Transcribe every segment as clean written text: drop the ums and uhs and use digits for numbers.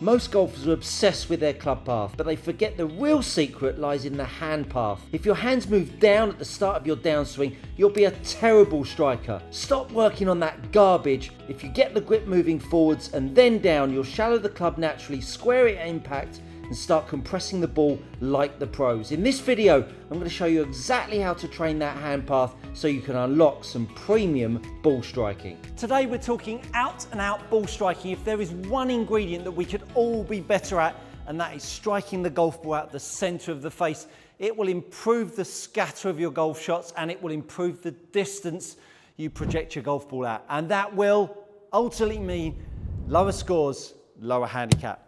Most golfers are obsessed with their club path, but they forget the real secret lies in the hand path. If your hands move down at the start of your downswing, you'll be a terrible striker. Stop working on that garbage. If you get the grip moving forwards and then down, you'll shallow the club naturally, square it at impact, and start compressing the ball like the pros. In this video, I'm going to show you exactly how to train that hand path so you can unlock some premium ball striking. Today we're talking out and out ball striking. If there is one ingredient that we could all be better at, and that is striking the golf ball out the center of the face, it will improve the scatter of your golf shots and it will improve the distance you project your golf ball at. And that will ultimately mean lower scores, lower handicap.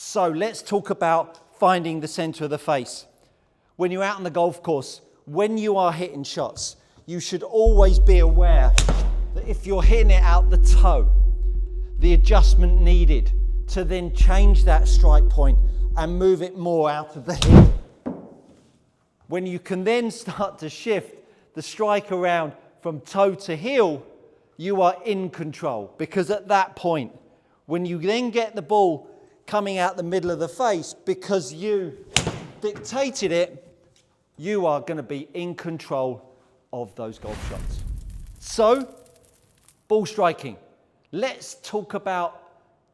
So let's talk about finding the center of the face. When you're out on the golf course, when you are hitting shots, you should always be aware that if you're hitting it out the toe, the adjustment needed to then change that strike point and move it more out of the hip. When you can then start to shift the strike around from toe to heel, you are in control, because at that point, when you then get the ball coming out the middle of the face because you dictated it, you are going to be in control of those golf shots. So, ball striking. Let's talk about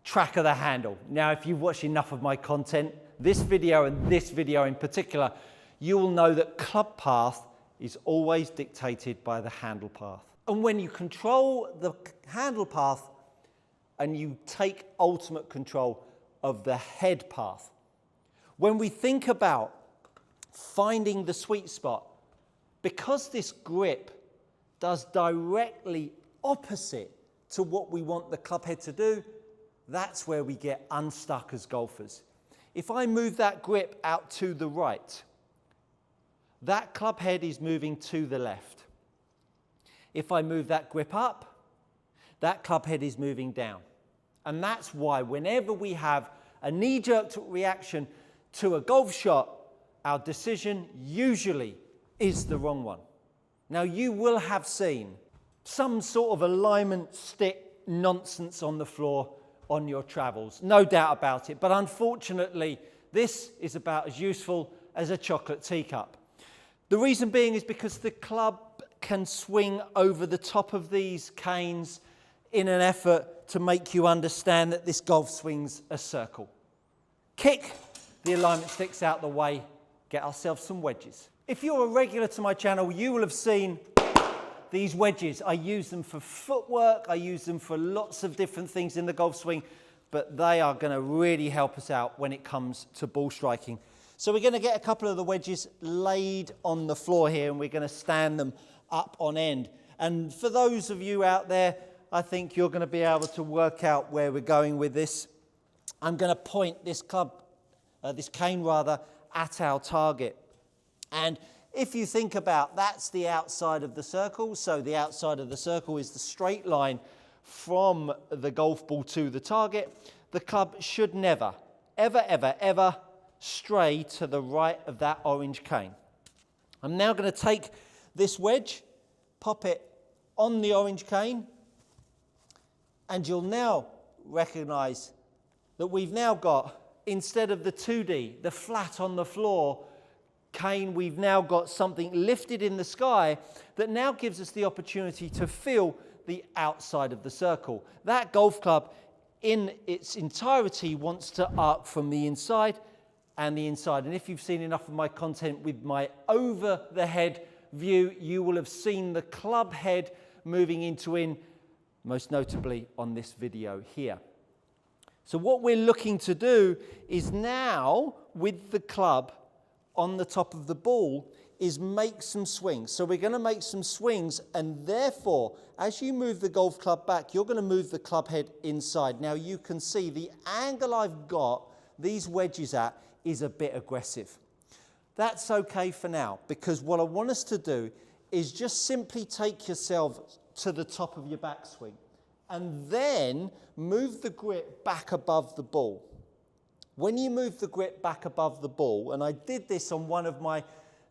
track of the handle. Now, if you've watched enough of my content, this video and this video in particular, you will know that club path is always dictated by the handle path. And when you control the handle path and you take ultimate control of the head path, when we think about finding the sweet spot, because this grip does directly opposite to what we want the club head to do, that's where we get unstuck as golfers. If I move that grip out to the right, that club head is moving to the left. If I move that grip up, that club head is moving down. And that's why whenever we have a knee-jerk reaction to a golf shot, our decision usually is the wrong one. Now, you will have seen some sort of alignment stick nonsense on the floor on your travels, no doubt about it. But unfortunately, this is about as useful as a chocolate teacup. The reason being is because the club can swing over the top of these canes in an effort to make you understand that this golf swing's a circle. Kick the alignment sticks out the way, get ourselves some wedges. If you're a regular to my channel, you will have seen these wedges. I use them for footwork, I use them for lots of different things in the golf swing, but they are going to really help us out when it comes to ball striking. So we're going to get a couple of the wedges laid on the floor here, and we're going to stand them up on end. And for those of you out there, I think you're going to be able to work out where we're going with this. I'm going to point this cane rather, at our target. And if you think about, that's the outside of the circle. So the outside of the circle is the straight line from the golf ball to the target. The club should never, ever, ever, ever stray to the right of that orange cane. I'm now going to take this wedge, pop it on the orange cane, and you'll now recognize that we've now got, instead of the 2D, the flat on the floor cane, we've now got something lifted in the sky that now gives us the opportunity to feel the outside of the circle. That golf club in its entirety wants to arc from the inside and the inside. And if you've seen enough of my content with my over the head view, you will have seen the club head moving into in, most notably on this video here. So what we're looking to do is now, with the club on the top of the ball, is make some swings. So we're going to make some swings, and therefore, as you move the golf club back, you're going to move the club head inside. Now you can see the angle I've got these wedges at is a bit aggressive. That's okay for now, because what I want us to do is just simply take yourself to the top of your backswing and then move the grip back above the ball. When you move the grip back above the ball, and I did this on one of my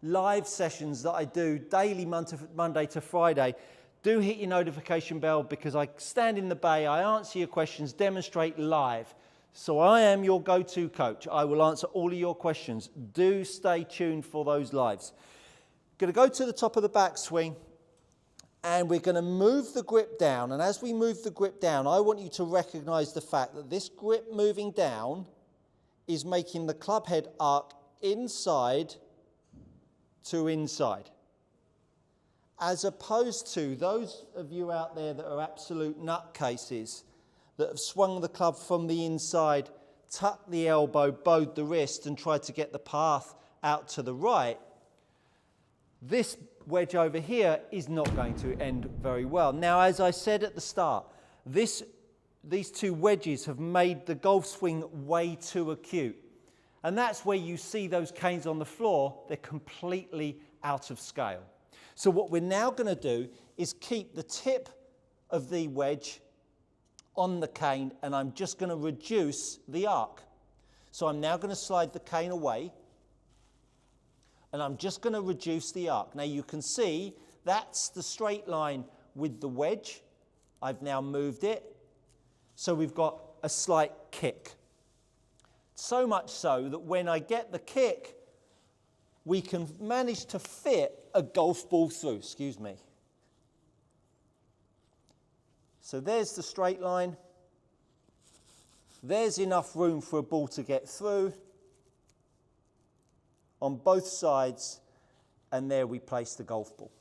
live sessions that I do daily Monday to Friday, do hit your notification bell, because I stand in the bay, I answer your questions, demonstrate live. So I am your go-to coach. I will answer all of your questions. Do stay tuned for those lives. Going to go to the top of the backswing, and we're going to move the grip down. And as we move the grip down, I want you to recognize the fact that this grip moving down is making the club head arc inside to inside. As opposed to those of you out there that are absolute nutcases that have swung the club from the inside, tucked the elbow, bowed the wrist, and tried to get the path out to the right, this wedge over here is not going to end very well. Now, as I said at the start, these two wedges have made the golf swing way too acute. And that's where you see those canes on the floor. They're completely out of scale. So what we're now going to do is keep the tip of the wedge on the cane, and I'm just going to reduce the arc. So I'm now going to slide the cane away, and I'm just going to reduce the arc. Now you can see that's the straight line with the wedge. I've now moved it. So we've got a slight kick. So much so that when I get the kick, we can manage to fit a golf ball through. Excuse me. So there's the straight line. There's enough room for a ball to get through on both sides, and there we place the golf ball.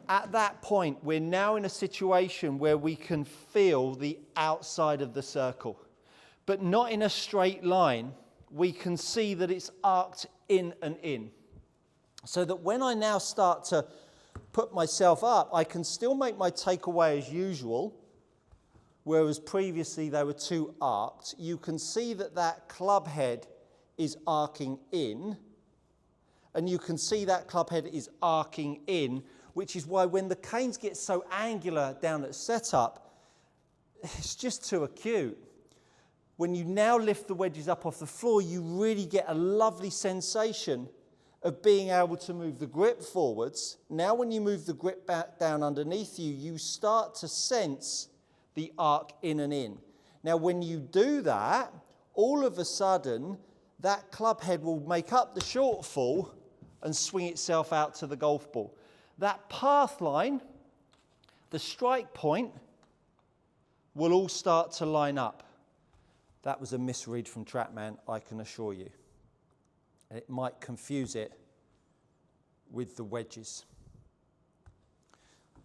At that point, we're now in a situation where we can feel the outside of the circle, but not in a straight line. We can see that it's arced in and in, so that when I now start to put myself up, I can still make my takeaway as usual, whereas previously they were too arced. You can see that that club head is arcing in, and you can see that club head is arcing in, which is why when the canes get so angular down at setup, it's just too acute. When you now lift the wedges up off the floor, you really get a lovely sensation of being able to move the grip forwards. Now when you move the grip back down underneath you, you start to sense the arc in and in. Now when you do that, all of a sudden, that club head will make up the shortfall and swing itself out to the golf ball. That path line, the strike point, will all start to line up. That was a misread from TrackMan, I can assure you. And it might confuse it with the wedges.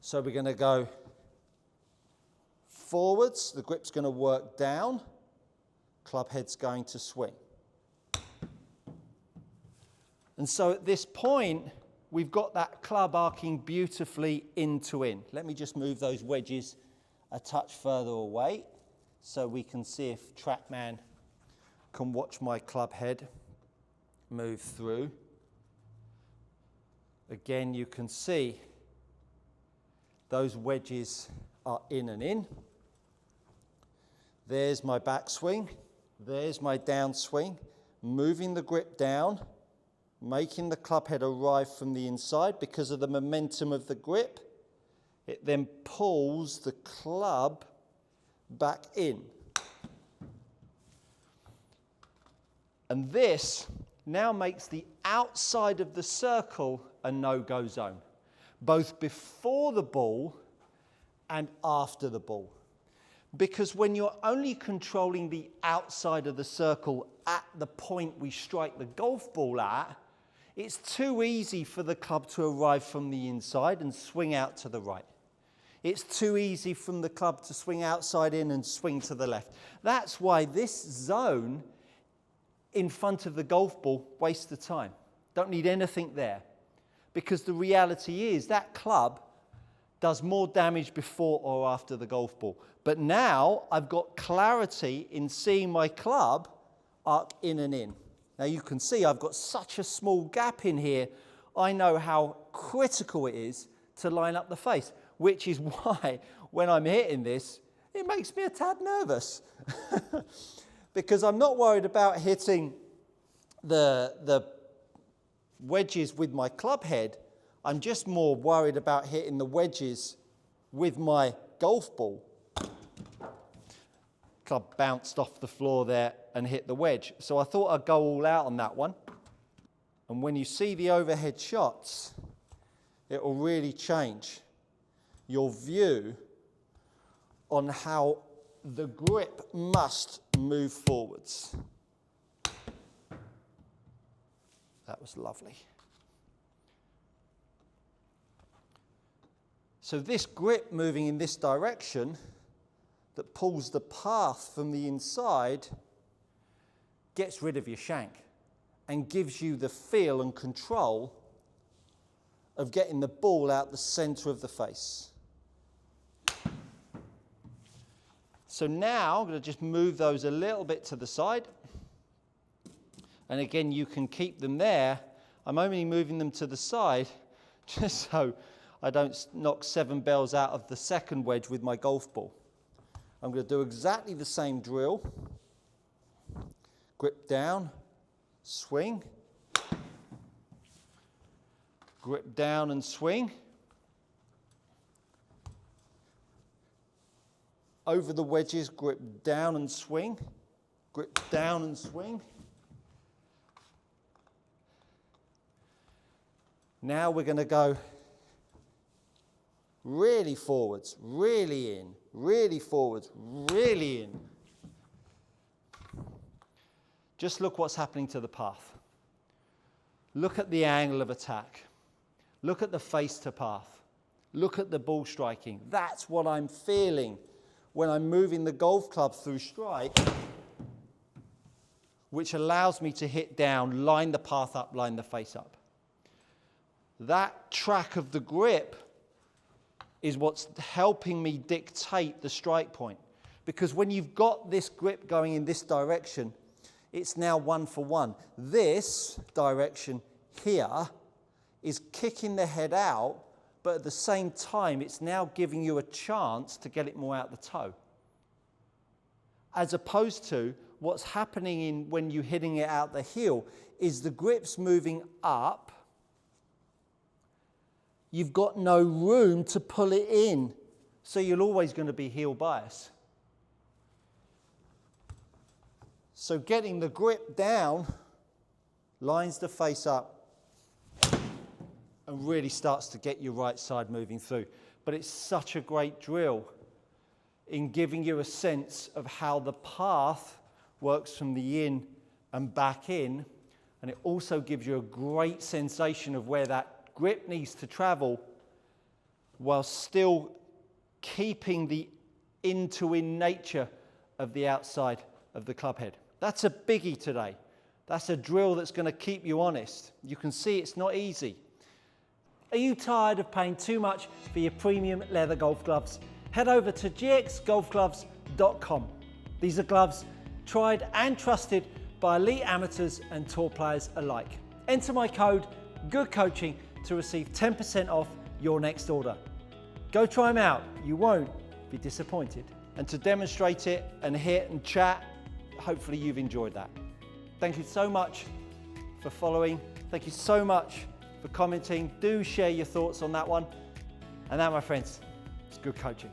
So we're going to go forwards, the grip's going to work down, club head's going to swing. And so at this point, we've got that club arcing beautifully in to in. Let me just move those wedges a touch further away so we can see if TrackMan can watch my club head move through. Again, you can see those wedges are in and in. There's my backswing. There's my downswing. Moving the grip down, making the club head arrive from the inside because of the momentum of the grip. It then pulls the club back in. And this now makes the outside of the circle a no-go zone, both before the ball and after the ball. Because when you're only controlling the outside of the circle at the point we strike the golf ball at, it's too easy for the club to arrive from the inside and swing out to the right. It's too easy from the club to swing outside in and swing to the left. That's why this zone in front of the golf ball wastes the time. Don't need anything there. Because the reality is that club does more damage before or after the golf ball. But now I've got clarity in seeing my club arc in and in. Now you can see I've got such a small gap in here. I know how critical it is to line up the face, which is why when I'm hitting this, it makes me a tad nervous. Because I'm not worried about hitting the wedges with my club head. I'm just more worried about hitting the wedges with my golf ball. club bounced off the floor there and hit the wedge. So I thought I'd go all out on that one. And when you see the overhead shots, it will really change your view on how the grip must move forwards. That was lovely. So this grip moving in this direction that pulls the path from the inside gets rid of your shank and gives you the feel and control of getting the ball out the centre of the face. So now I'm going to just move those a little bit to the side. And again, you can keep them there. I'm only moving them to the side just so I don't knock 7 bells out of the second wedge with my golf ball. I'm going to do exactly the same drill. Grip down, swing. Grip down and swing. Over the wedges, grip down and swing. Grip down and swing. Now we're going to go really forwards, really in, really forwards, really in. Just look what's happening to the path. Look at the angle of attack. Look at the face to path. Look at the ball striking. That's what I'm feeling when I'm moving the golf club through strike, which allows me to hit down, line the path up, line the face up. That track of the grip is what's helping me dictate the strike point. Because when you've got this grip going in this direction, it's now 1 for 1. This direction here is kicking the head out, but at the same time, it's now giving you a chance to get it more out the toe. As opposed to what's happening when you're hitting it out the heel is the grip's moving up. You've got no room to pull it in, so you're always going to be heel bias. So getting the grip down lines the face up and really starts to get your right side moving through. But it's such a great drill in giving you a sense of how the path works from the in and back in, and it also gives you a great sensation of where that grip needs to travel while still keeping the in-to-in nature of the outside of the club head. That's a biggie today. That's a drill that's going to keep you honest. You can see it's not easy. Are you tired of paying too much for your premium leather golf gloves? Head over to gxgolfgloves.com. These are gloves tried and trusted by elite amateurs and tour players alike. Enter my code GOODCOACHING to receive 10% off your next order. Go try them out, you won't be disappointed. And to demonstrate it and hit and chat, hopefully you've enjoyed that. Thank you so much for following. Thank you so much for commenting. Do share your thoughts on that one. And that, my friends, is good coaching.